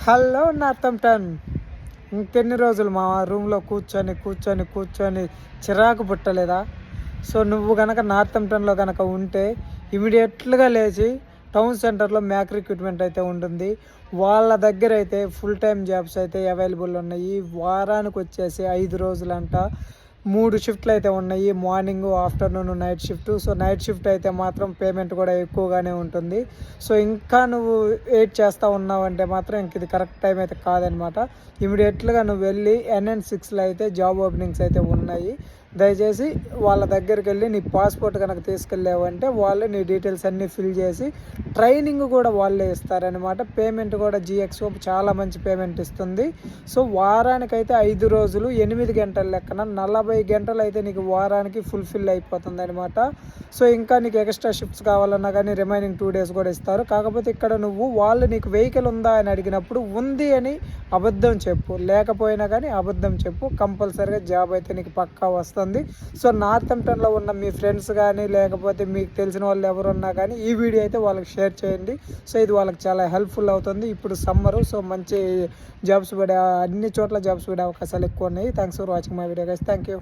Hello Northampton. ఇంకెన్ని రోజులు మా రూమ్లో కూర్చొని కూర్చొని కూర్చొని చిరాకు పుట్టలేదా? సో నువ్వు కనుక నార్తంప్టన్లో కనుక ఉంటే ఇమీడియట్గా లేచి టౌన్ సెంటర్లో మ్యాక్ రిక్రూట్మెంట్ అయితే ఉంటుంది. వాళ్ళ దగ్గర అయితే ఫుల్ టైం జాబ్స్ అయితే అవైలబుల్ ఉన్నాయి. వారానికి వచ్చేసి 5 రోజులంట. 3 షిఫ్ట్లు అయితే ఉన్నాయి, morning, afternoon, night shift. So night shift అయితే మాత్రం పేమెంట్ కూడా ఎక్కువగానే ఉంటుంది. సో ఇంకా నువ్వు వెయిట్ చేస్తూ ఉన్నావు అంటే మాత్రం ఇంక ఇది కరెక్ట్ టైం అయితే కాదనమాట. ఇమీడియట్గా నువ్వు వెళ్ళి NN6లో అయితే జాబ్ ఓపెనింగ్స్ అయితే ఉన్నాయి. దయచేసి వాళ్ళ దగ్గరికి వెళ్ళి నీ పాస్పోర్ట్ కనుక తీసుకెళ్ళావంటే వాళ్ళు నీ డీటెయిల్స్ అన్నీ ఫిల్ చేసి ట్రైనింగ్ కూడా వాళ్ళే ఇస్తారనమాట. పేమెంట్ కూడా GXO చాలా మంచి పేమెంట్ ఇస్తుంది. సో వారానికైతే 5 రోజులు 8 గంటల లెక్కన 40 గంటలు అయితే నీకు వారానికి ఫుల్ఫిల్ అయిపోతుంది అనమాట. సో ఇంకా నీకు ఎక్స్ట్రా షిఫ్ట్స్ కావాలన్నా కానీ రిమైనింగ్ 2 డేస్ కూడా ఇస్తారు. కాకపోతే ఇక్కడ నువ్వు వాళ్ళు నీకు వెహికల్ ఉందా అని అడిగినప్పుడు ఉంది అని అబద్ధం చెప్పు, లేకపోయినా కానీ అబద్ధం చెప్పు. కంపల్సరీగా జాబ్ అయితే నీకు పక్కా వస్తుంది. సో నార్తంప్టన్లో ఉన్న మీ ఫ్రెండ్స్ కానీ లేకపోతే మీకు తెలిసిన వాళ్ళు ఎవరున్నా కానీ ఈ వీడియో అయితే వాళ్ళకి షేర్ చేయండి. సో ఇది వాళ్ళకి చాలా హెల్ప్ఫుల్ అవుతుంది. ఇప్పుడు సమ్మరు, సో మంచి జాబ్స్ పడే అన్ని చోట్ల జాబ్స్ పడే అవకాశాలు ఎక్కువ ఉన్నాయి. Thanks for watching my video guys. Thank you.